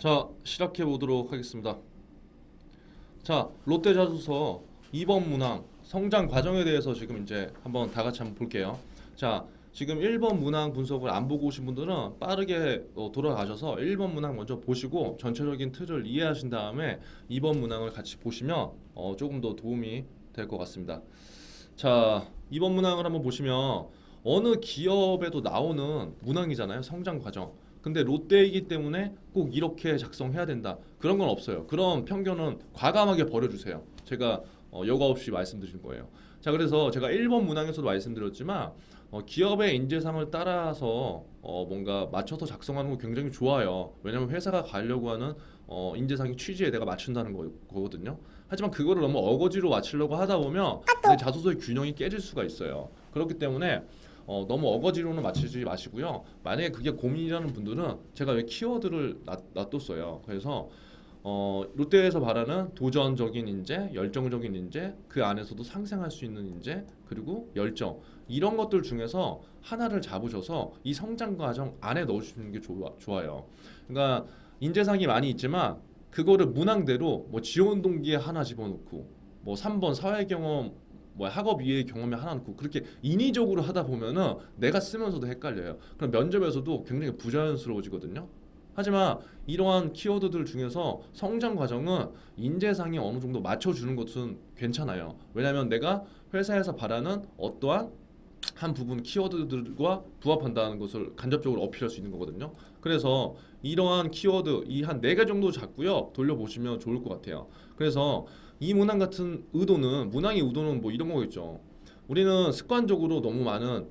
자, 시작해 보도록 하겠습니다. 자, 롯데자소서 2번 문항 성장 과정에 대해서 지금 이제 한번 다 같이 한번 볼게요. 자, 지금 1번 문항 분석을 안 보고 오신 분들은 빠르게 돌아가셔서 1번 문항 먼저 보시고 전체적인 틀을 이해하신 다음에 2번 문항을 같이 보시면 조금 더 도움이 될 것 같습니다. 자, 2번 문항을 한번 보시면 어느 기업에도 나오는 문항이잖아요. 성장 과정. 근데 롯데이기 때문에 꼭 이렇게 작성해야 된다. 그런 건 없어요. 그런 편견은 과감하게 버려주세요. 제가 여과 없이 말씀드린 거예요. 자, 그래서 제가 1번 문항에서도 말씀드렸지만 기업의 인재상을 따라서 뭔가 맞춰서 작성하는 거 굉장히 좋아요. 왜냐면 회사가 가려고 하는 인재상의 취지에 내가 맞춘다는 거거든요. 하지만 그거를 너무 어거지로 맞추려고 하다 보면 내 자소서의 균형이 깨질 수가 있어요. 그렇기 때문에 너무 어거지로는 맞추지 마시고요. 만약에 그게 고민이라는 분들은 제가 왜 키워드를 놔뒀어요. 그래서 롯데에서 말하는 도전적인 인재, 열정적인 인재, 그 안에서도 상생할 수 있는 인재, 그리고 열정 이런 것들 중에서 하나를 잡으셔서 이 성장 과정 안에 넣어주시는 게 좋아요. 그러니까 인재상이 많이 있지만 그거를 문항대로 뭐 지원 동기에 하나 집어넣고 뭐 3번 사회 경험 뭐 학업 이외의 경험이 하나 넣고 그렇게 인위적으로 하다 보면은 내가 쓰면서도 헷갈려요. 그럼 면접에서도 굉장히 부자연스러워지거든요. 하지만 이러한 키워드들 중에서 성장 과정은 인재상에 어느 정도 맞춰주는 것은 괜찮아요. 왜냐하면 내가 회사에서 바라는 어떠한 한 부분 키워드들과 부합한다는 것을 간접적으로 어필할 수 있는 거거든요. 그래서 이러한 키워드 이 한 네 개 정도 잡고요. 돌려보시면 좋을 것 같아요. 그래서 이 문항 같은 의도는 문항의 의도는 뭐 이런 거겠죠. 우리는 습관적으로 너무 많은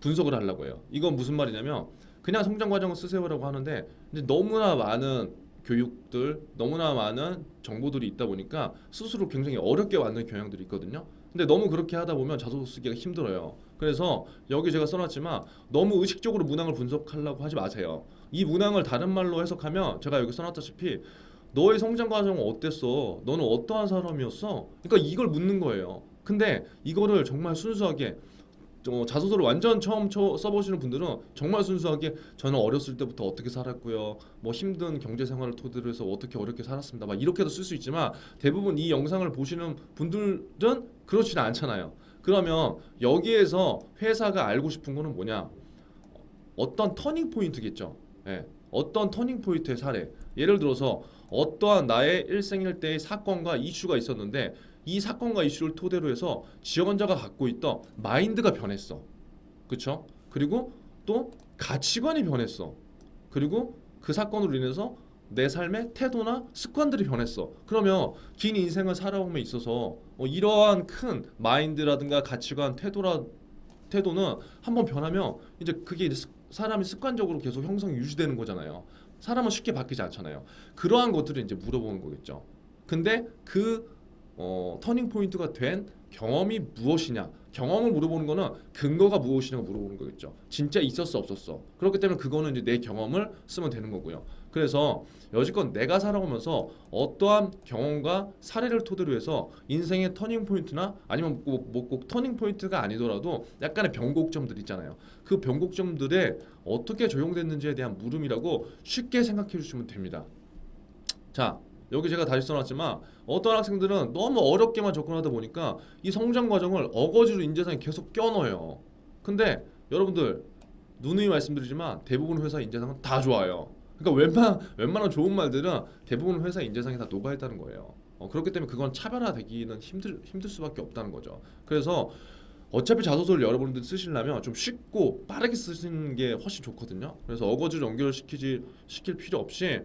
분석을 하려고 해요. 이건 무슨 말이냐면 그냥 성장 과정을 쓰세요라고 하는데 이제 너무나 많은 교육들, 너무나 많은 정보들이 있다 보니까 스스로 굉장히 어렵게 만드는 경향들이 있거든요. 근데 너무 그렇게 하다 보면 자소서 쓰기가 힘들어요. 그래서 여기 제가 써놨지만 너무 의식적으로 문항을 분석하려고 하지 마세요. 이 문항을 다른 말로 해석하면 제가 여기 써놨다시피 너의 성장 과정은 어땠어? 너는 어떠한 사람이었어? 그러니까 이걸 묻는 거예요. 근데 이거를 정말 순수하게 자소서를 완전 처음 써보시는 분들은 정말 순수하게 저는 어렸을 때부터 어떻게 살았고요. 뭐 힘든 경제 생활을 토대로 해서 어떻게 어렵게 살았습니다. 막 이렇게도 쓸 수 있지만 대부분 이 영상을 보시는 분들은 그렇지는 않잖아요. 그러면 여기에서 회사가 알고 싶은 거는 뭐냐? 어떤 터닝 포인트겠죠. 예. 어떤 터닝 포인트의 사례. 예를 들어서 어떠한 나의 일생일대의 사건과 이슈가 있었는데 이 사건과 이슈를 토대로 해서 지원자가 갖고 있던 마인드가 변했어. 그렇죠? 그리고 또 가치관이 변했어. 그리고 그 사건으로 인해서 내 삶의 태도나 습관들이 변했어. 그러면 긴 인생을 살아옴에 있어서 이러한 큰 마인드라든가 가치관, 태도는 한번 변하면 이제 그게 이제 사람이 습관적으로 계속 형성이 유지되는 거잖아요. 사람은 쉽게 바뀌지 않잖아요. 그러한 것들을 이제 물어보는 거겠죠. 근데 그 터닝 포인트가 된 경험이 무엇이냐? 경험을 물어보는 거는 근거가 무엇이냐고 물어보는 거겠죠. 진짜 있었어 없었어. 그렇기 때문에 그거는 이제 내 경험을 쓰면 되는 거고요. 그래서 여지껏 내가 살아오면서 어떠한 경험과 사례를 토대로 해서 인생의 터닝 포인트나 아니면 꼭 터닝 포인트가 아니더라도 약간의 변곡점들 있잖아요. 그 변곡점들에 어떻게 적용됐는지에 대한 물음이라고 쉽게 생각해 주시면 됩니다. 자, 여기 제가 다시 써놨지만 어떤 학생들은 너무 어렵게만 접근하다 보니까 이 성장 과정을 어거지로 인재상에 계속 껴넣어요. 근데 여러분들 누누이 말씀드리지만 대부분 회사 인재상은 다 좋아요. 그러니까 웬만한 좋은 말들은 대부분 회사 인재상에 다 녹아있다는 거예요. 그렇기 때문에 그건 차별화되기는 힘들 수밖에 없다는 거죠. 그래서 어차피 자소서를 여러분들 쓰시려면 좀 쉽고 빠르게 쓰시는 게 훨씬 좋거든요. 그래서 어거지로 시킬 필요 없이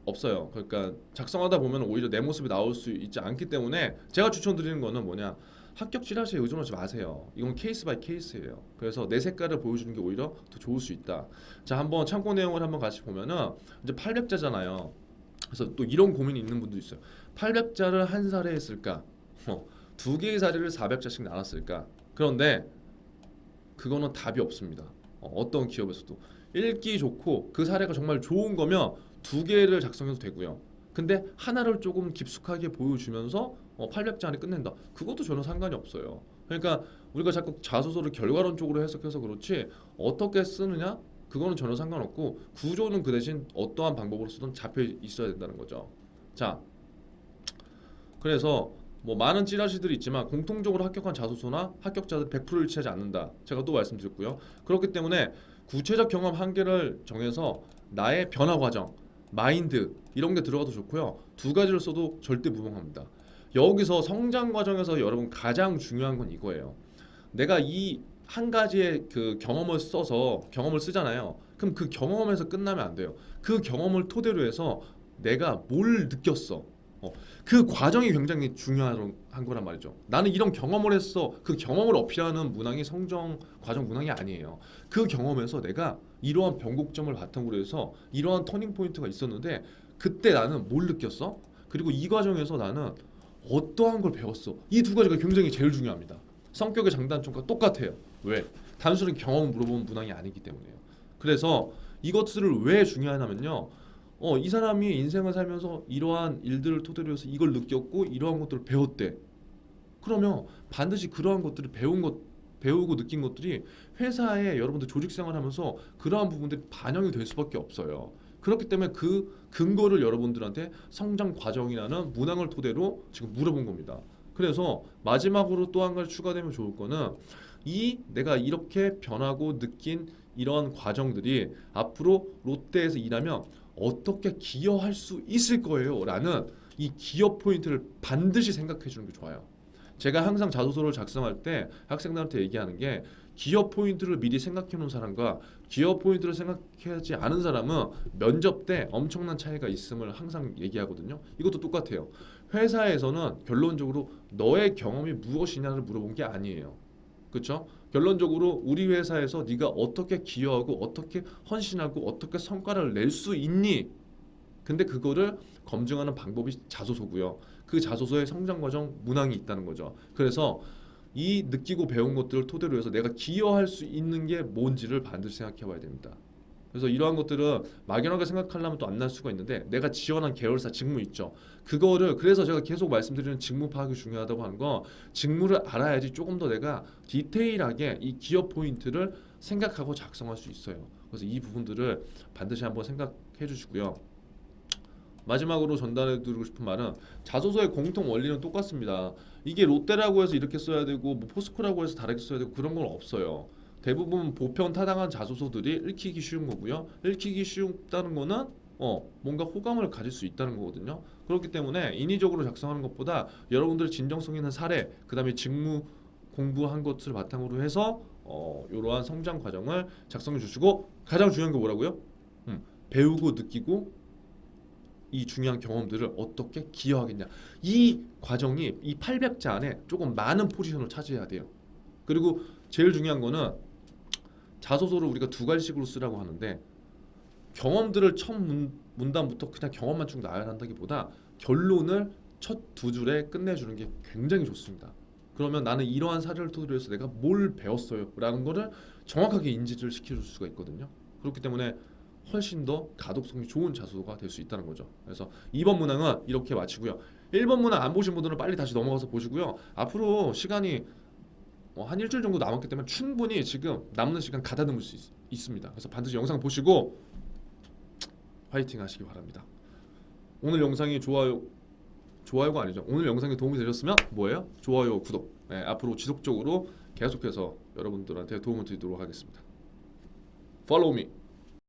없어요. 그러니까 작성하다 보면 오히려 내 모습이 나올 수 있지 않기 때문에 제가 추천드리는 거는 뭐냐, 합격 찌라시에 의존하지 마세요. 이건 케이스 바이 케이스예요. 그래서 내 색깔을 보여주는 게 오히려 더 좋을 수 있다. 자, 한번 참고 내용을 한번 같이 보면은 이제 800자잖아요. 그래서 또 이런 고민이 있는 분도 있어요. 800자를 한 사례 했을까? 두 개의 사례를 400자씩 나눴을까? 그런데 그거는 답이 없습니다. 어떤 기업에서도 읽기 좋고 그 사례가 정말 좋은 거면 두 개를 작성해도 되고요. 근데 하나를 조금 깊숙하게 보여주면서 800자 안에 끝낸다. 그것도 저는 상관이 없어요. 그러니까 우리가 자꾸 자소서를 결과론적으로 해석해서 그렇지 어떻게 쓰느냐, 그거는 전혀 상관없고 구조는 그 대신 어떠한 방법으로서든 잡혀 있어야 된다는 거죠. 자, 그래서 뭐 많은 찌라시들이 있지만 공통적으로 합격한 자소서나 합격자들 100%를 일치하지 않는다. 제가 또 말씀드렸고요. 그렇기 때문에 구체적 경험 한계를 정해서 나의 변화 과정, 마인드 이런 게 들어가도 좋고요. 두 가지를 써도 절대 무방합니다. 여기서 성장 과정에서 여러분 가장 중요한 건 이거예요. 내가 이 한 가지의 그 경험을 써서 경험을 쓰잖아요. 그럼 그 경험에서 끝나면 안 돼요. 그 경험을 토대로 해서 내가 뭘 느꼈어. 그 과정이 굉장히 중요한 거란 말이죠. 나는 이런 경험을 했어. 그 경험을 어필하는 문항이 성장 과정 문항이 아니에요. 그 경험에서 내가 이러한 변곡점을 바탕으로 해서 이러한 터닝 포인트가 있었는데 그때 나는 뭘 느꼈어? 그리고 이 과정에서 나는 어떠한 걸 배웠어? 이 두 가지가 굉장히 제일 중요합니다. 성격의 장단점과 똑같아요. 왜? 단순히 경험 물어보는 문항이 아니기 때문에요. 그래서 이것들을 왜 중요하냐면요. 이 사람이 인생을 살면서 이러한 일들을 토대로 해서 이걸 느꼈고 이러한 것들을 배웠대. 그러면 반드시 그러한 것들을 배우고 느낀 것들이 회사에 여러분들 조직 생활하면서 그러한 부분들이 반영이 될 수밖에 없어요. 그렇기 때문에 그 근거를 여러분들한테 성장 과정이라는 문항을 토대로 지금 물어본 겁니다. 그래서 마지막으로 또 한 가지 추가되면 좋을 거는 이 내가 이렇게 변하고 느낀 이런 과정들이 앞으로 롯데에서 일하면 어떻게 기여할 수 있을 거예요 라는 이 기여 포인트를 반드시 생각해 주는 게 좋아요. 제가 항상 자소서를 작성할 때 학생들한테 얘기하는 게 기여 포인트를 미리 생각해 놓은 사람과 기여 포인트를 생각하지 않은 사람은 면접 때 엄청난 차이가 있음을 항상 얘기하거든요. 이것도 똑같아요. 회사에서는 결론적으로 너의 경험이 무엇이냐를 물어본 게 아니에요. 그렇죠? 결론적으로 우리 회사에서 네가 어떻게 기여하고 어떻게 헌신하고 어떻게 성과를 낼 수 있니? 근데 그거를 검증하는 방법이 자소서고요. 그 자소서의 성장 과정 문항이 있다는 거죠. 그래서 이 느끼고 배운 것들을 토대로 해서 내가 기여할 수 있는 게 뭔지를 반드시 생각해 봐야 됩니다. 그래서 이러한 것들은 막연하게 생각하려면 또 안 날 수가 있는데 내가 지원한 계열사 직무 있죠. 그거를 그래서 제가 계속 말씀드리는 직무 파악이 중요하다고 하는 거 직무를 알아야지 조금 더 내가 디테일하게 이 기여 포인트를 생각하고 작성할 수 있어요. 그래서 이 부분들을 반드시 한번 생각해 주시고요. 마지막으로 전달해 드리고 싶은 말은 자소서의 공통 원리는 똑같습니다. 이게 롯데라고 해서 이렇게 써야 되고 뭐 포스코라고 해서 다르게 써야 되고 그런 건 없어요. 대부분 보편 타당한 자소서들이 읽히기 쉬운 거고요. 읽히기 쉽다는 거는 뭔가 호감을 가질 수 있다는 거거든요. 그렇기 때문에 인위적으로 작성하는 것보다 여러분들의 진정성 있는 사례, 그다음에 직무 공부한 것을 바탕으로 해서 이러한 성장 과정을 작성해 주시고 가장 중요한 게 뭐라고요? 배우고 느끼고 이 중요한 경험들을 어떻게 기여하겠냐. 이 과정이 이 800자 안에 조금 많은 포지션을 차지해야 돼요. 그리고 제일 중요한 거는 자소서를 우리가 두 가지식으로 쓰라고 하는데 경험들을 첫 문단부터 그냥 경험만 쭉 나열한다기보다 결론을 첫 두 줄에 끝내주는 게 굉장히 좋습니다. 그러면 나는 이러한 사례를 토대로 해서 내가 뭘 배웠어요 라는 거를 정확하게 인지를 시켜줄 수가 있거든요. 그렇기 때문에 훨씬 더 가독성이 좋은 자소서가 될 수 있다는 거죠. 그래서 2번 문항은 이렇게 마치고요. 1번 문항 안 보신 분들은 빨리 다시 넘어가서 보시고요. 앞으로 시간이 한 일주일 정도 남았기 때문에 충분히 지금 남는 시간 가다듬을 수 있습니다. 그래서 반드시 영상 보시고 화이팅 하시기 바랍니다. 오늘 영상이 좋아요가 아니죠. 오늘 영상이 도움이 되셨으면 뭐예요? 좋아요, 구독. 네, 앞으로 지속적으로 계속해서 여러분들한테 도움을 드리도록 하겠습니다. Follow me.